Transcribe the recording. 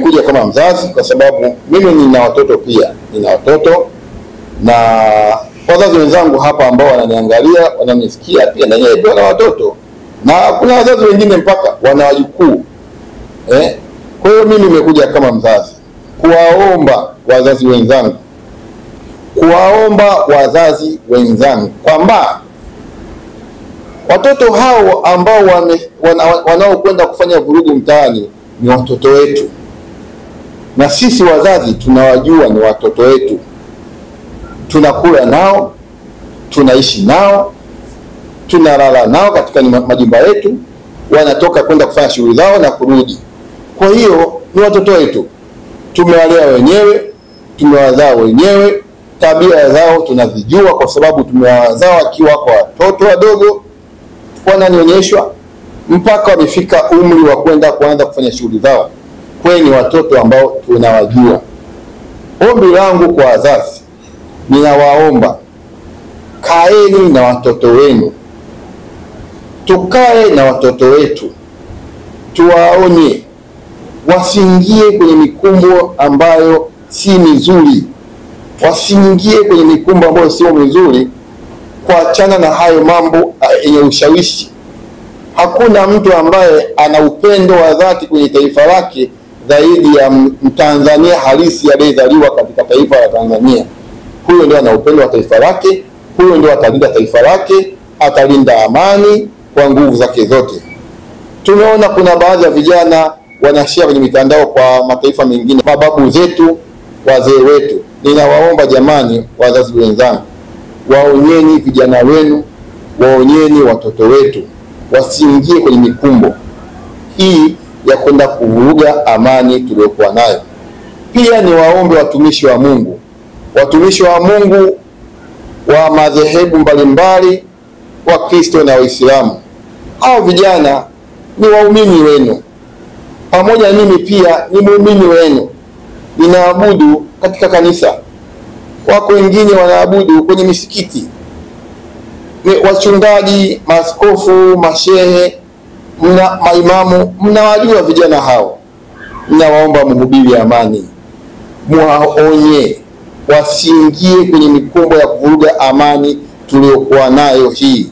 nimekuja kama mzazi kwa sababu mimi nina watoto pia. Nina watoto na wazazi wenzangu hapa ambao wananiangalia, wananisikia pia na yeye wana watoto. Na kuna wazazi wengine mpaka wana wajukuu. Kwa hiyo mimi nimekuja kama mzazi kuwaomba wazazi wenzangu kwamba watoto hao ambao wanaokwenda kufanya vurugu mtaani ni watoto wetu. Na sisi wazazi tunawajua ni watoto wetu. Tunakula nao, tunaishi nao, tunalala nao katika majumba yetu, wanatoka kwenda kufanya shughuli zao na kurudi. Kwa hiyo ni watoto wetu. Tumewalea wenyewe, tumewazaa wenyewe, tabia zao tunazijua kwa sababu tumewazaa wakiwa kwa watoto wadogo, wananionyeshwa mpaka wamefika umri wa kwenda kuanza kufanya shughuli zao. Kwa ni watoto ambao tunawajua. Ombi langu kwa wazazi, ninawaomba kaeni na watoto wenu. Tukae na watoto wetu. Tuwaonye wasiingie kwenye mikumbo ambayo si mizuri. Wasiingie kwenye mikumbo ambayo sio mizuri, kuachana na hayo mambo yenye ushawishi. Hakuna mtu ambaye ana upendo wa dhati kwenye taifa lake zaidi ya Mtanzania halisi aliyezaliwa katika taifa la Tanzania. Huyo ndio ana upendo wa taifa lake, huyo ndio atalinda taifa lake, atalinda amani kwa nguvu zake zote. Tumeona kuna baadhi ya vijana wanashare kwenye mitandao kwa mataifa mengine, mababu zetu, wazee wetu. Ninawaomba jamani, wazazi wenzangu, waonyeni vijana wenu, waonyeni watoto wetu wasiingie kwenye mikumbo hii ya kwenda kuvuruga amani tuliyokuwa nayo. Pia ni waombe watumishi wa Mungu wa madhehebu mbalimbali, wa Kristo na Waislamu. Hao vijana ni waumini wenu, pamoja mimi pia ni muumini wenu. Ninaabudu katika kanisa, wako wengine wanaabudu kwenye misikiti. Wachungaji, maaskofu, mashehe, maimamu, mnawajua vijana hao. Ninawaomba mhubiri amani, muwaonye wasiingie kwenye mikumbo ya kuvuruga amani tuliyokuwa nayo hii.